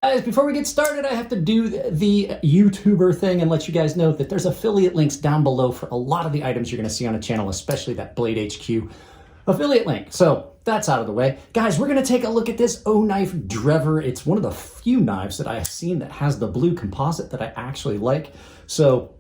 Guys, before we get started, I have to do the YouTuber thing and let you guys know that there's affiliate links down below for a lot of the items you're going to see on the channel, especially that Blade HQ affiliate link. So that's out of the way. Guys, we're going to take a look at this Oknife Drever. It's one of the few knives that I've seen that has the blue composite that I actually like. So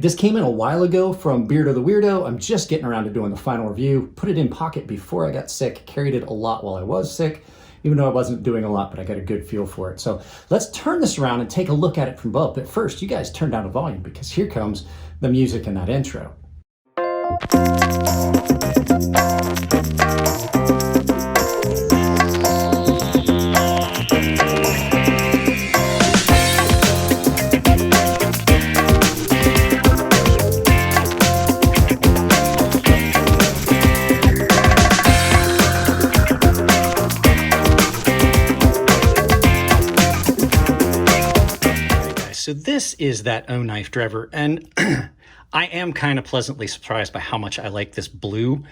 this came in a while ago from Beard of the Weirdo. I'm just getting around to doing the final review. Put it in pocket before I got sick. Carried it a lot while I was sick, even though I wasn't doing a lot, but I got a good feel for it. So let's turn this around and take a look at it from both. But first, you guys turn down the volume because here comes the music in that intro. So this is that Oknife Drever, and I am kind of pleasantly surprised by how much I like this blue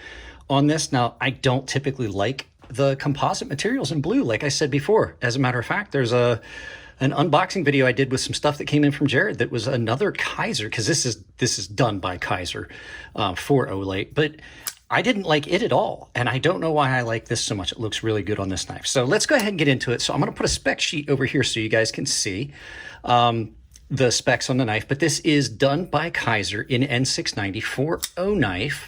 on this. Now, I don't typically like the composite materials in blue, like I said before. As a matter of fact, there's an unboxing video I did with some stuff that came in from Jared that was another Kaiser, because this is done by Kaiser for Olate, but I didn't like it at all, and I don't know why I like this so much. It looks really good on this knife. So let's go ahead and get into it. So I'm going to put a spec sheet over here so you guys can see the specs on the knife, but this is done by Kaiser in N690 for Oknife,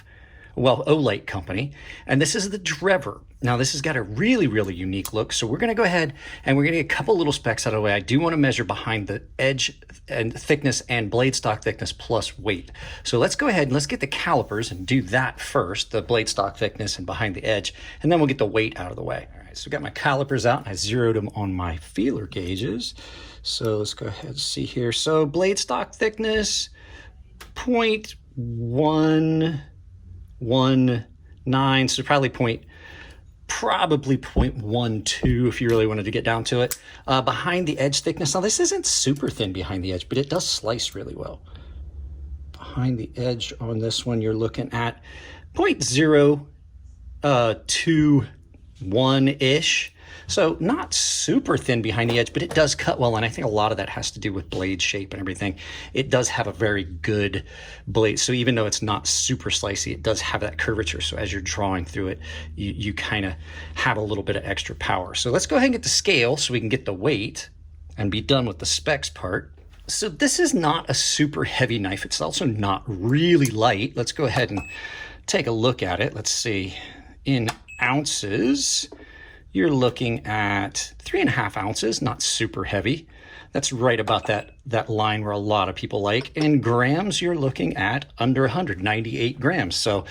well, Olate company, and this is the Drever. Now, this has got a really, really unique look, so we're going to go ahead and we're going to get a couple little specs out of the way. I do want to measure behind the edge and thickness and blade stock thickness plus weight. So let's go ahead and let's get the calipers and do that first, the blade stock thickness and behind the edge, and then we'll get the weight out of the way. All right, so I've got my calipers out, and I zeroed them on my feeler gauges. So let's go ahead and see here. So blade stock thickness, 0.119, so probably 0.12 if you really wanted to get down to it. Behind the edge thickness, now this isn't super thin behind the edge, but it does slice really well. Behind the edge on this one, you're looking at 0.021-ish. So not super thin behind the edge, but it does cut well, and I think a lot of that has to do with blade shape and everything. It does have a very good blade, so even though it's not super slicey, it does have that curvature, so as you're drawing through it, you kind of have a little bit of extra power. So let's go ahead and get the scale so we can get the weight and be done with the specs part. So this is not a super heavy knife. It's also not really light. Let's go ahead and take a look at it. Let's see. In ounces, you're looking at 3.5 ounces, not super heavy. That's right about that line where a lot of people like. In grams, you're looking at under 198 grams. So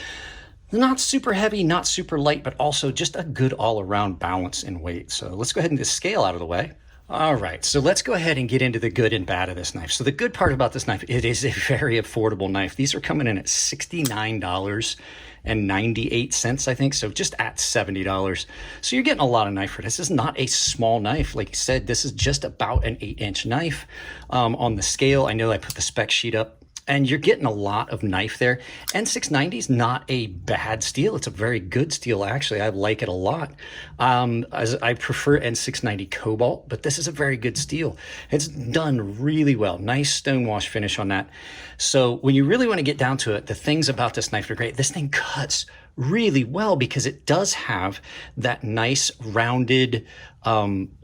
not super heavy, not super light, but also just a good all-around balance in weight. So let's go ahead and get the scale out of the way. All right, so let's go ahead and get into the good and bad of this knife. So the good part about this knife, it is a very affordable knife. These are coming in at $69.98, I think, so just at $70. So you're getting a lot of knife for this. This is not a small knife. Like I said, this is just about an 8-inch knife on the scale. I know I put the spec sheet up, and you're getting a lot of knife there. N690 is not a bad steel. It's a very good steel, actually. I like it a lot. As I prefer N690 Cobalt, but this is a very good steel. It's done really well. Nice stonewash finish on that. So when you really want to get down to it, the things about this knife are great. This thing cuts really well because it does have that nice rounded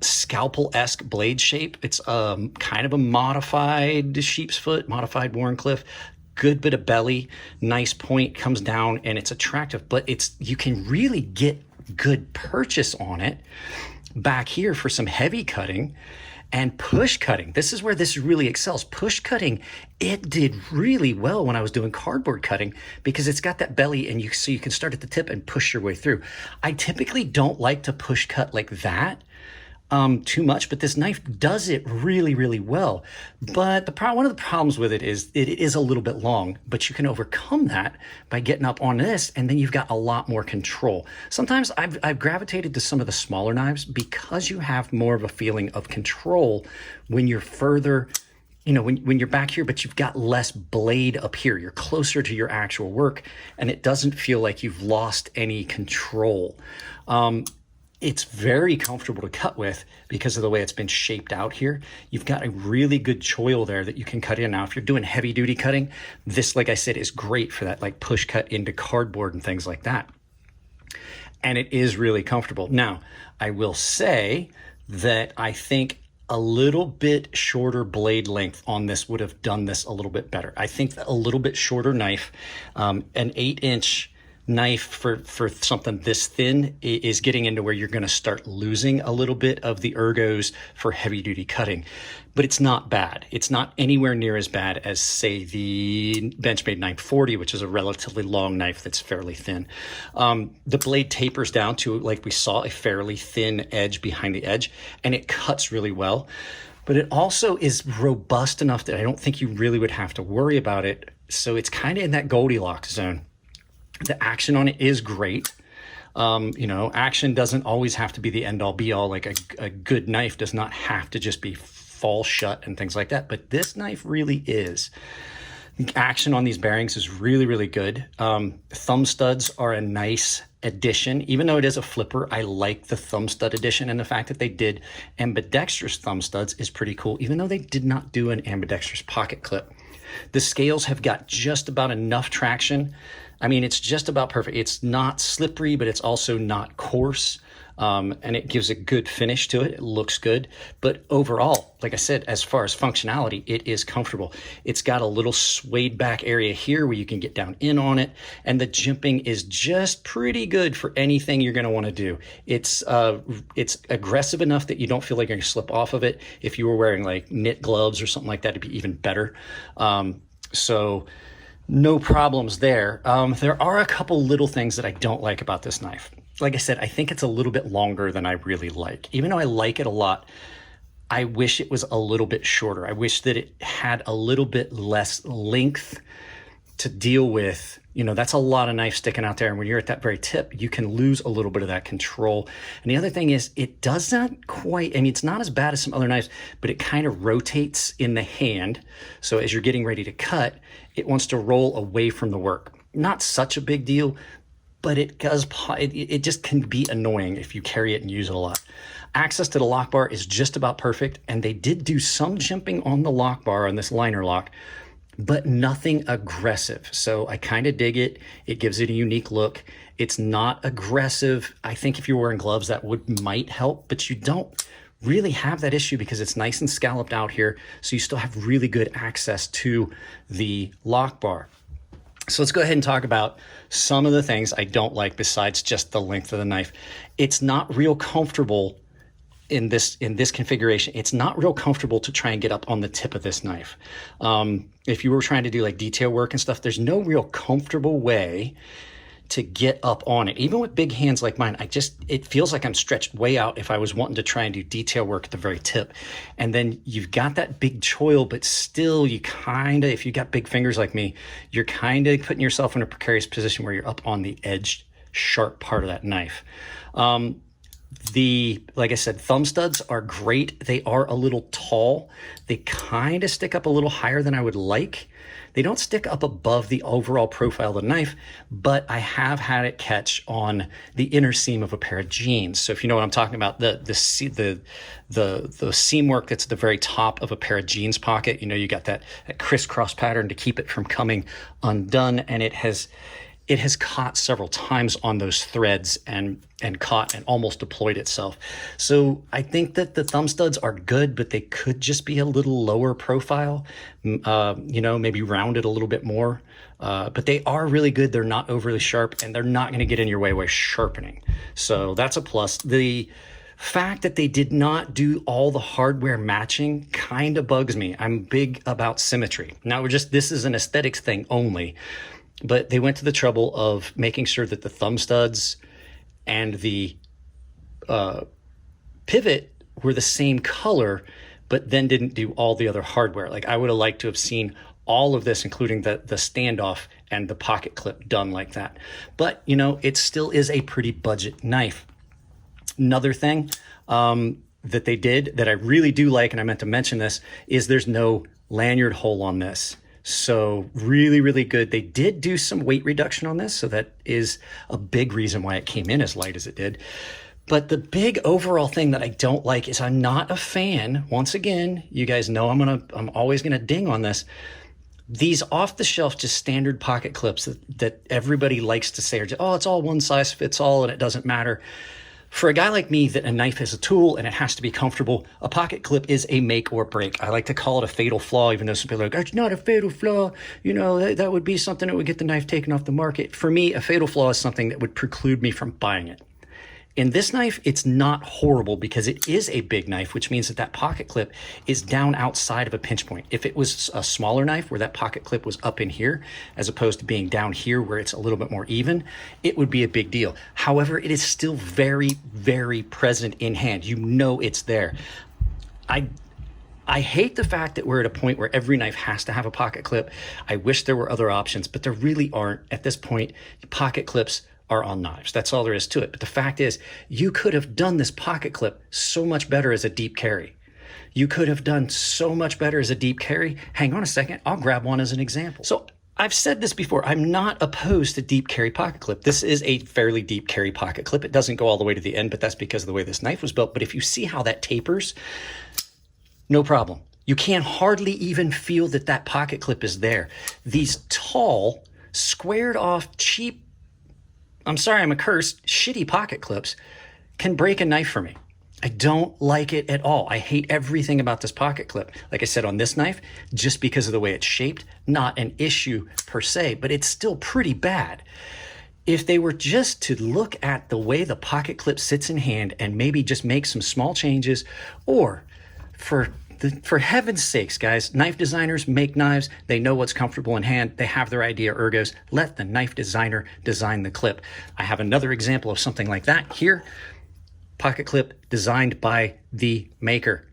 scalpel-esque blade shape. It's kind of a modified sheep's foot, modified Warncliffe, good bit of belly, nice point, comes down, and it's attractive, but you can really get good purchase on it back here for some heavy cutting. And push cutting, this is where this really excels. Push cutting, it did really well when I was doing cardboard cutting because it's got that belly, and so you can start at the tip and push your way through. I typically don't like to push cut like that too much, but this knife does it really, really well. But one of the problems with it is a little bit long, but you can overcome that by getting up on this, and then you've got a lot more control. Sometimes I've gravitated to some of the smaller knives because you have more of a feeling of control when you're further, you know, when you're back here, but you've got less blade up here. You're closer to your actual work, and it doesn't feel like you've lost any control. It's very comfortable to cut with because of the way it's been shaped out here. You've got a really good choil there that you can cut in. Now, if you're doing heavy duty cutting, this, like I said, is great for that, like push cut into cardboard and things like that. And it is really comfortable. Now, I will say that I think a little bit shorter blade length on this would have done this a little bit better. I think a little bit shorter knife, an 8-inch knife for something this thin is getting into where you're going to start losing a little bit of the ergos for heavy duty cutting, but it's not bad. It's not anywhere near as bad as, say, the Benchmade 940, which is a relatively long knife that's fairly thin. The blade tapers down to, like we saw, a fairly thin edge behind the edge, and it cuts really well, but it also is robust enough that I don't think you really would have to worry about it. So it's kind of in that Goldilocks zone. The action on it is great. You know, action doesn't always have to be the end all be all. Like a good knife does not have to just be fall shut and things like that. But this knife really is. The action on these bearings is really, really good. Thumb studs are a nice addition. Even though it is a flipper, I like the thumb stud addition, and the fact that they did ambidextrous thumb studs is pretty cool, even though they did not do an ambidextrous pocket clip. The scales have got just about enough traction. I mean, it's just about perfect. It's not slippery, but it's also not coarse. And it gives a good finish to it. It looks good. But overall, like I said, as far as functionality, it is comfortable. It's got a little swayed back area here where you can get down in on it. And the jimping is just pretty good for anything you're going to want to do. It's aggressive enough that you don't feel like you're going to slip off of it. If you were wearing like knit gloves or something like that, it'd be even better. So no problems there. There are a couple little things that I don't like about this knife. Like I said, I think it's a little bit longer than I really like. Even though I like it a lot, I wish it was a little bit shorter. I wish that it had a little bit less length to deal with. You know, that's a lot of knife sticking out there. And when you're at that very tip, you can lose a little bit of that control. And the other thing is, it doesn't quite, I mean, it's not as bad as some other knives, but it kind of rotates in the hand. So as you're getting ready to cut, it wants to roll away from the work. Not such a big deal, but it does, it just can be annoying if you carry it and use it a lot. Access to the lock bar is just about perfect. And they did do some jimping on the lock bar on this liner lock, but nothing aggressive. So I kind of dig it. It gives it a unique look. It's not aggressive. I think if you're wearing gloves, that might help, but you don't really have that issue because it's nice and scalloped out here. So you still have really good access to the lock bar. So let's go ahead and talk about some of the things I don't like besides just the length of the knife. It's not real comfortable in this configuration. It's not real comfortable to try and get up on the tip of this knife. If you were trying to do like detail work and stuff, there's no real comfortable way to get up on it. Even with big hands like mine, it feels like I'm stretched way out if I was wanting to try and do detail work at the very tip. And then you've got that big choil, but still you kind of, if you got big fingers like me, you're kind of putting yourself in a precarious position where you're up on the edge, sharp part of that knife. Like I said, thumb studs are great. They are a little tall. They kind of stick up a little higher than I would like. They don't stick up above the overall profile of the knife, but I have had it catch on the inner seam of a pair of jeans. So if you know what I'm talking about, the seam work that's at the very top of a pair of jeans pocket, you know, you got that crisscross pattern to keep it from coming undone, and it has caught several times on those threads and caught and almost deployed itself. So I think that the thumb studs are good, but they could just be a little lower profile, you know, maybe rounded a little bit more. But they are really good. They're not overly sharp, and they're not going to get in your way with sharpening. So that's a plus. The fact that they did not do all the hardware matching kind of bugs me. I'm big about symmetry. Now this is an aesthetics thing only. But they went to the trouble of making sure that the thumb studs and the pivot were the same color, but then didn't do all the other hardware. Like I would have liked to have seen all of this, including the standoff and the pocket clip done like that. But, you know, it still is a pretty budget knife. Another thing that they did that I really do like, and I meant to mention this, is there's no lanyard hole on this. So really, really good. They did do some weight reduction on this, so that is a big reason why it came in as light as it did. But the big overall thing that I don't like is I'm not a fan. Once again, you guys know I'm always gonna ding on this. These off-the-shelf, just standard pocket clips that everybody likes to say are just, oh, it's all one size fits all and it doesn't matter. For a guy like me, that a knife is a tool and it has to be comfortable, a pocket clip is a make or break. I like to call it a fatal flaw, even though some people are like, it's not a fatal flaw. You know, that would be something that would get the knife taken off the market. For me, a fatal flaw is something that would preclude me from buying it. In this knife, it's not horrible because it is a big knife, which means that that pocket clip is down outside of a pinch point. If it was a smaller knife where that pocket clip was up in here, as opposed to being down here where it's a little bit more even, it would be a big deal. However, it is still very, very present in hand. You know it's there. I hate the fact that we're at a point where every knife has to have a pocket clip. I wish there were other options, but there really aren't. At this point, pocket clips are on knives. That's all there is to it. But the fact is, you could have done this pocket clip so much better as a deep carry. You could have done so much better as a deep carry. Hang on a second, I'll grab one as an example. So I've said this before, I'm not opposed to deep carry pocket clip. This is a fairly deep carry pocket clip. It doesn't go all the way to the end, but that's because of the way this knife was built. But if you see how that tapers, no problem. You can hardly even feel that that pocket clip is there. These tall, squared off, cheap, I'm sorry, I'm a curse, shitty pocket clips can break a knife for me. I don't like it at all. I hate everything about this pocket clip. Like I said, on this knife, just because of the way it's shaped, not an issue per se, but it's still pretty bad. If they were just to look at the way the pocket clip sits in hand and maybe just make some small changes, or for heaven's sakes, guys, knife designers make knives. They know what's comfortable in hand. They have their idea ergos. Let the knife designer design the clip. I have another example of something like that here. Pocket clip designed by the maker.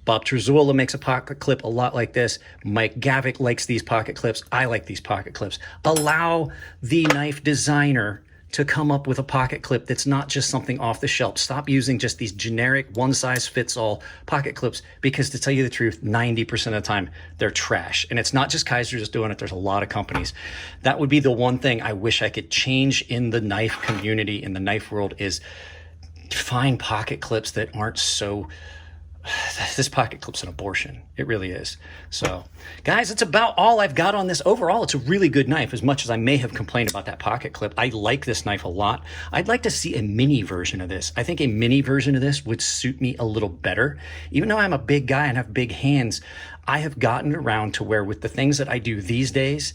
Bob Truzzuola makes a pocket clip a lot like this. Mike Gavick likes these pocket clips. I like these pocket clips. Allow the knife designer to come up with a pocket clip that's not just something off the shelf. Stop using just these generic one-size-fits-all pocket clips, because to tell you the truth, 90% of the time, they're trash. And it's not just Kaiser just doing it. There's a lot of companies. That would be the one thing I wish I could change in the knife community, in the knife world, is find pocket clips that aren't so... This pocket clip's an abortion. It really is. So, guys, that's about all I've got on this. Overall, it's a really good knife, as much as I may have complained about that pocket clip. I like this knife a lot. I'd like to see a mini version of this. I think a mini version of this would suit me a little better. Even though I'm a big guy and have big hands, I have gotten around to where, with the things that I do these days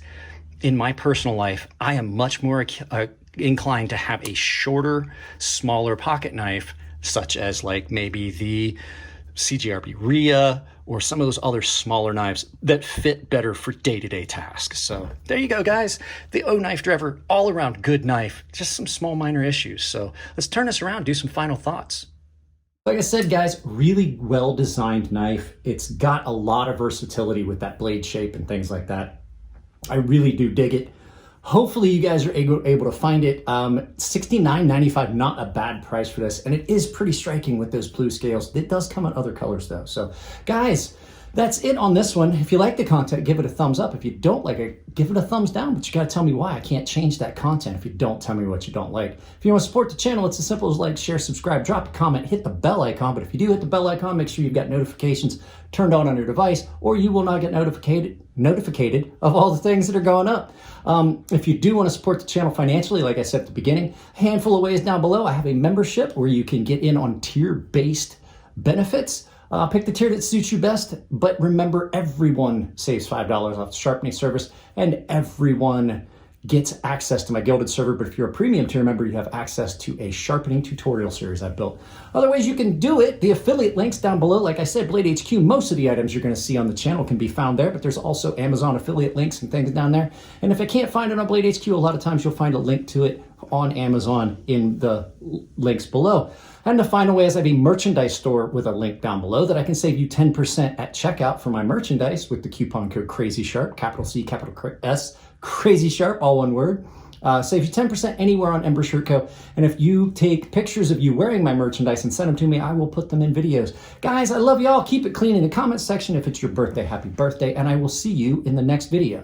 in my personal life, I am much more inclined to have a shorter, smaller pocket knife, such as like maybe the CGRB Rhea or some of those other smaller knives that fit better for day-to-day tasks. So there you go, guys. The Oknife Drever, all around good knife, just some small minor issues. So let's turn this around, do some final thoughts. Like I said, guys, really well-designed knife. It's got a lot of versatility with that blade shape and things like that. I really do dig it. Hopefully you guys are able to find it. $69.95, not a bad price for this. And it is pretty striking with those blue scales. It does come in other colors though. So guys, that's it on this one. If you like the content, give it a thumbs up. If you don't like it, give it a thumbs down, but you gotta tell me why. I can't change that content if you don't tell me what you don't like. If you wanna support the channel, it's as simple as like, share, subscribe, drop a comment, hit the bell icon. But if you do hit the bell icon, make sure you've got notifications turned on your device, or you will not get notified of all the things that are going up. If you do want to support the channel financially, like I said at the beginning, a handful of ways down below. I have a membership where you can get in on tier-based benefits. Pick the tier that suits you best, but remember, everyone saves $5 off the sharpening service, and everyone gets access to my gilded server. But if you're a premium tier member, you have access to a sharpening tutorial series I've built. Other ways you can do it, the affiliate links down below. Like I said, Blade HQ, most of the items you're going to see on the channel can be found there, but there's also Amazon affiliate links and things down there. And if I can't find it on Blade HQ, a lot of times you'll find a link to it on Amazon in the links below. And the final way is I have a merchandise store with a link down below that I can save you 10% at checkout for my merchandise with the coupon code CrazySharp, capital C, capital S, CrazySharp, all one word. Save you 10% anywhere on Ember Shirt Co. And if you take pictures of you wearing my merchandise and send them to me, I will put them in videos. Guys, I love y'all. Keep it clean in the comments section. If it's your birthday, happy birthday. And I will see you in the next video.